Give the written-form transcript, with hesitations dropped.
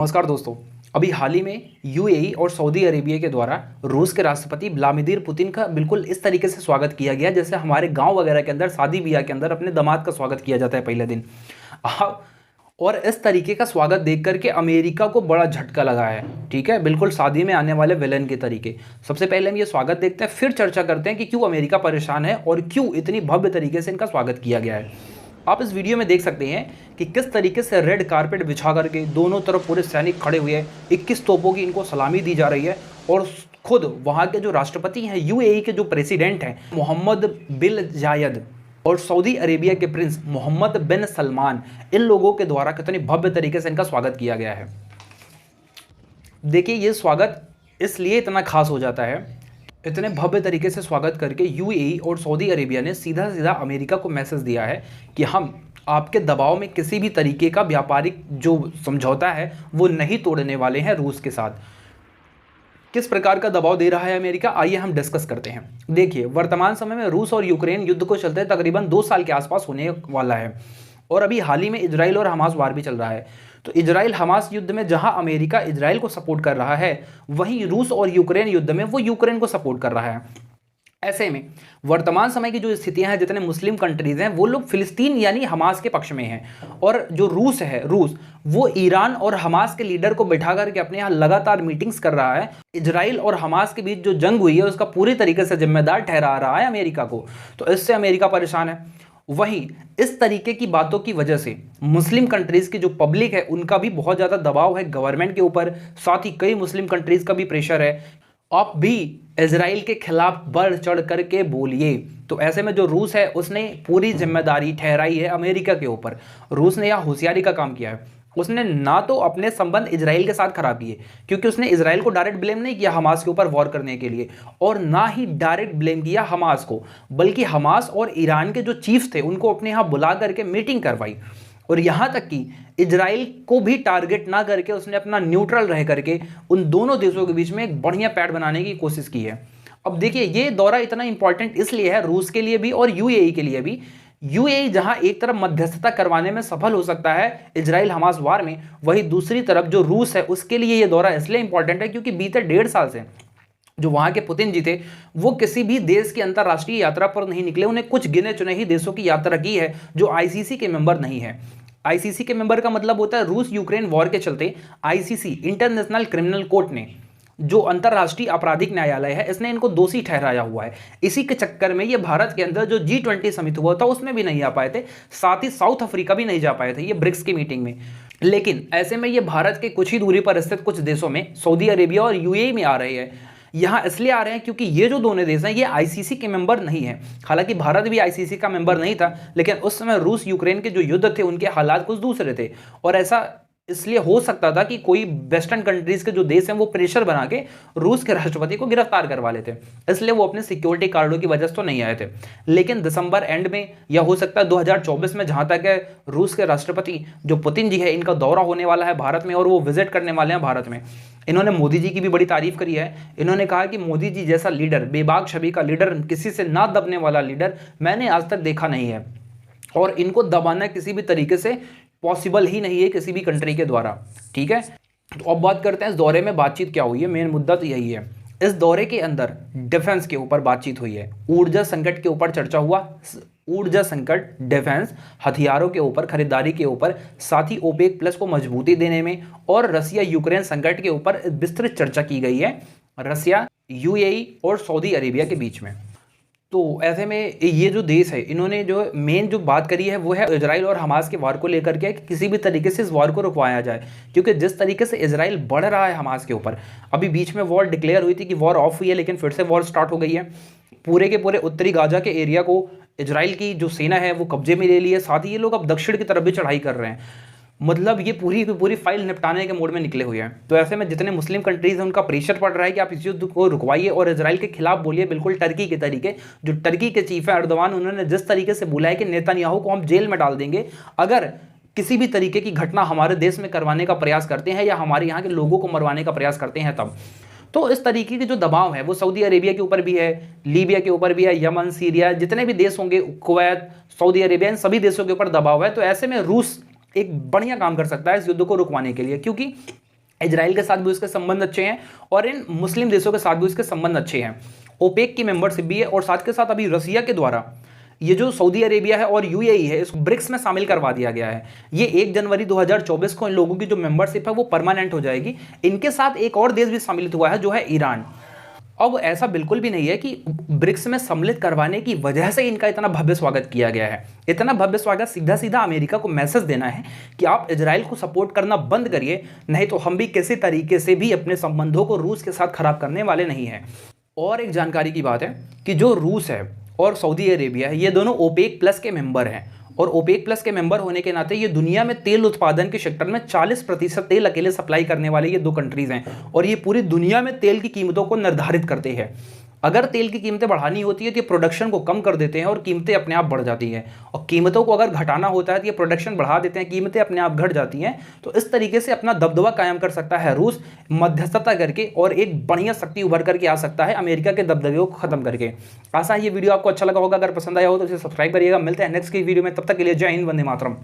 नमस्कार दोस्तों। अभी हाल ही में यूएई और सऊदी अरेबिया के द्वारा रूस के राष्ट्रपति व्लादिमीर पुतिन का बिल्कुल इस तरीके से स्वागत किया गया जैसे हमारे गांव वगैरह के अंदर शादी ब्याह के अंदर अपने दामाद का स्वागत किया जाता है पहले दिन। और इस तरीके का स्वागत देख करके अमेरिका को बड़ा झटका लगा है। ठीक है, बिल्कुल शादी में आने वाले विलेन के तरीके। सबसे पहले हम ये स्वागत देखते हैं, फिर चर्चा करते हैं कि क्यों अमेरिका परेशान है और क्यों इतनी भव्य तरीके से इनका स्वागत किया गया है। आप इस वीडियो में देख सकते हैं कि किस तरीके से रेड कारपेट बिछा करके दोनों तरफ पूरे सैनिक खड़े हुए हैं। 21 तोपों की इनको सलामी दी जा रही है और खुद वहाँ के जो राष्ट्रपति हैं, यूएई के जो प्रेसिडेंट हैं मोहम्मद बिन जायद और सऊदी अरेबिया के प्रिंस मोहम्मद बिन सलमान, इन लोगों के द्वारा कितनी भव्य तरीके से इनका स्वागत किया गया है। देखिए, ये स्वागत इसलिए इतना खास हो जाता है, इतने भव्य तरीके से स्वागत करके यूएई और सऊदी अरेबिया ने सीधा सीधा अमेरिका को मैसेज दिया है कि हम आपके दबाव में किसी भी तरीके का व्यापारिक जो समझौता है वो नहीं तोड़ने वाले हैं रूस के साथ। किस प्रकार का दबाव दे रहा है अमेरिका, आइए हम डिस्कस करते हैं। देखिए, वर्तमान समय में रूस और यूक्रेन युद्ध को चलते तकरीबन 2 साल के आसपास होने वाला है और अभी हाल ही में इजराइल और हमास वार भी चल रहा है। तो इजराइल हमास युद्ध में जहां अमेरिका इजराइल को सपोर्ट कर रहा है, वहीं रूस और यूक्रेन युद्ध में वो यूक्रेन को सपोर्ट कर रहा है। ऐसे में वर्तमान समय की जो स्थितियां हैं, जितने मुस्लिम कंट्रीज हैं वो लोग फिलिस्तीन यानी हमास के पक्ष में हैं और जो रूस है, रूस वो ईरान और हमास के लीडर को बैठा करके अपने यहाँ लगातार मीटिंग्स कर रहा है। इजराइल और हमास के बीच जो जंग हुई है उसका पूरी तरीके से जिम्मेदार ठहरा रहा है अमेरिका को। तो इससे अमेरिका परेशान है। वहीं इस तरीके की बातों की वजह से मुस्लिम कंट्रीज की जो पब्लिक है उनका भी बहुत ज़्यादा दबाव है गवर्नमेंट के ऊपर, साथ ही कई मुस्लिम कंट्रीज का भी प्रेशर है, आप भी इजराइल के खिलाफ बढ़ चढ़ करके बोलिए। तो ऐसे में जो रूस है उसने पूरी जिम्मेदारी ठहराई है अमेरिका के ऊपर। रूस ने यहाँ होशियारी का काम किया है। उसने ना तो अपने संबंध इजराइल के साथ खराब किए, क्योंकि उसने इजराइल को डायरेक्ट ब्लेम नहीं किया हमास के ऊपर वॉर करने के लिए, और ना ही डायरेक्ट ब्लेम किया हमास को, बल्कि हमास और ईरान के जो चीफ्स थे उनको अपने यहाँ बुला करके मीटिंग करवाई। और यहाँ तक कि इजराइल को भी टारगेट ना करके उसने अपना न्यूट्रल रह करके उन दोनों देशों के बीच में एक बढ़िया पैड बनाने की कोशिश की है। अब देखिए, ये दौरा इतना इंपॉर्टेंट इसलिए है रूस के लिए भी और यूएई के लिए भी। यूएई जहां एक तरफ मध्यस्थता करवाने में सफल हो सकता है इजराइल हमास वार में, वहीं दूसरी तरफ जो रूस है उसके लिए ये दौरा इसलिए इंपॉर्टेंट है क्योंकि बीते 1.5 साल से जो वहां के पुतिन जी थे वो किसी भी देश की अंतर्राष्ट्रीय यात्रा पर नहीं निकले। उन्हें कुछ गिने चुने ही देशों की यात्रा की है जो आईसीसी के मेंबर नहीं है। आईसीसी के मेंबर का मतलब होता है रूस यूक्रेन वॉर के चलते आईसीसी इंटरनेशनल क्रिमिनल कोर्ट ने, जो अंतर्राष्ट्रीय आपराधिक न्यायालय है, इसने इनको दोषी ठहराया हुआ है। इसी के चक्कर में ये भारत के अंदर जो G20 समिट हुआ था उसमें भी नहीं आ पाए थे, साथ ही साउथ अफ्रीका भी नहीं जा पाए थे ये ब्रिक्स की मीटिंग में। लेकिन ऐसे में ये भारत के कुछ ही दूरी पर स्थित कुछ देशों में सऊदी अरेबिया और यूएई में आ रहे हैं। यहाँ इसलिए आ रहे हैं क्योंकि ये जो दोनों देश हैं ये आईसीसी के मेंबर नहीं है। हालांकि भारत भी आईसीसी का मेंबर नहीं था, लेकिन उस समय रूस यूक्रेन के जो युद्ध थे उनके हालात कुछ दूसरे थे, और ऐसा इसलिए हो सकता था कि कोई वेस्टर्न कंट्रीज के जो देश हैं वो प्रेशर बना के रूस के राष्ट्रपति को गिरफ्तार करवा लेते, इसलिए वो अपने सिक्योरिटी कार्डों की वजह से तो नहीं आए थे। लेकिन दिसंबर एंड में या हो सकता है 2024 में, जहां तक है रूस के राष्ट्रपति जो पुतिन जी है इनका दौरा होने वाला है भारत में और वो विजिट करने वाले हैं भारत में। इन्होंने मोदी जी की भी बड़ी तारीफ करी है। इन्होंने कहा कि मोदी जी जैसा लीडर, बेबाक छवि का लीडर, किसी से ना दबने वाला लीडर मैंने आज तक देखा नहीं है, और इनको दबाना किसी भी तरीके से पॉसिबल ही नहीं है किसी भी कंट्री के द्वारा। ठीक है, तो अब बात करते हैं इस दौरे में बातचीत क्या हुई है। मेन मुद्दा तो यही है। इस दौरे के अंदर डिफेंस के ऊपर बातचीत हुई है, ऊर्जा संकट के ऊपर चर्चा हुआ। ऊर्जा संकट, डिफेंस, हथियारों के ऊपर, खरीदारी के ऊपर, साथ ही ओपेक प्लस को मजबूती देने में, और रसिया यूक्रेन संकट के ऊपर विस्तृत चर्चा की गई है रसिया, यूएई और सऊदी अरेबिया के बीच में। तो ऐसे में ये जो देश है इन्होंने जो मेन जो बात करी है वो है इजराइल और हमास के वार को लेकर के कि किसी भी तरीके से इस वार को रुकवाया जाए, क्योंकि जिस तरीके से इजराइल बढ़ रहा है हमास के ऊपर, अभी बीच में वॉर डिक्लेयर हुई थी कि वॉर ऑफ हुई है, लेकिन फिर से वॉर स्टार्ट हो गई है। पूरे के पूरे उत्तरी गाजा के एरिया को इजराइल की जो सेना है वो कब्जे में ले ली है, साथ ही ये लोग अब दक्षिण की तरफ भी चढ़ाई कर रहे हैं। मतलब ये पूरी की पूरी फाइल निपटाने के मोड में निकले हुए हैं। तो ऐसे में जितने मुस्लिम कंट्रीज हैं उनका प्रेशर पड़ रहा है कि आप इस युद्ध को रुकवाइए और इजराइल के खिलाफ बोलिए, बिल्कुल टर्की के तरीके। जो टर्की के चीफ है अर्दवान, उन्होंने जिस तरीके से बोला है कि नेतन्याहू को हम जेल में डाल देंगे अगर किसी भी तरीके की घटना हमारे देश में करवाने का प्रयास करते हैं या हमारे यहाँ के लोगों को मरवाने का प्रयास करते हैं तब। तो इस तरीके के जो दबाव है वो सऊदी अरेबिया के ऊपर भी है, लीबिया के ऊपर भी है, यमन, सीरिया, जितने भी देश होंगे, कुवैत, सऊदी अरेबिया, इन सभी देशों के ऊपर दबाव है। तो ऐसे में रूस एक बढ़िया काम कर सकता है इस युद्ध को रुकवाने के लिए, क्योंकि इजराइल के साथ भी उसके संबंध अच्छे हैं और इन मुस्लिम देशों के साथ भी उसके संबंध अच्छे हैं। ओपेक की मेंबरशिप भी है और साथ के साथ अभी रसिया के द्वारा ये जो सऊदी अरेबिया है और यूएई है इसको ब्रिक्स में शामिल करवा दिया गया है। ये 1 जनवरी 2024 को इन लोगों की जो मेंबरशिप है वो परमानेंट हो जाएगी। इनके साथ एक और देश भी सम्मिलित हुआ है जो है ईरान। अब ऐसा बिल्कुल भी नहीं है कि ब्रिक्स में सम्मिलित करवाने की वजह से इनका इतना भव्य स्वागत किया गया है। इतना भव्य स्वागत सीधा सीधा अमेरिका को मैसेज देना है कि आप इजराइल को सपोर्ट करना बंद करिए, नहीं तो हम भी किसी तरीके से भी अपने संबंधों को रूस के साथ खराब करने वाले नहीं हैं। और एक जानकारी की बात है कि जो रूस है और सऊदी अरेबिया है ये दोनों ओपेक प्लस के मेंबर हैं और ओपेक प्लस के मेंबर होने के नाते ये दुनिया में तेल उत्पादन के सेक्टर में 40% तेल अकेले सप्लाई करने वाले ये 2 कंट्रीज हैं और ये पूरी दुनिया में तेल की कीमतों को निर्धारित करते हैं। अगर तेल की कीमतें बढ़ानी होती है तो ये प्रोडक्शन को कम कर देते हैं और कीमतें अपने आप बढ़ जाती हैं, और कीमतों को अगर घटाना होता है तो ये प्रोडक्शन बढ़ा देते हैं, कीमतें अपने आप घट जाती हैं। तो इस तरीके से अपना दबदबा कायम कर सकता है रूस मध्यस्थता करके और एक बढ़िया शक्ति उभर करके आ सकता है अमेरिका के दबदबे को खत्म करके। आशा है ये वीडियो आपको अच्छा लगा होगा। अगर पसंद आया हो तो इसे सब्सक्राइब करिएगा। मिलते हैं नेक्स्ट की वीडियो में, तब तक के लिए जय हिंद, वंदे मातरम।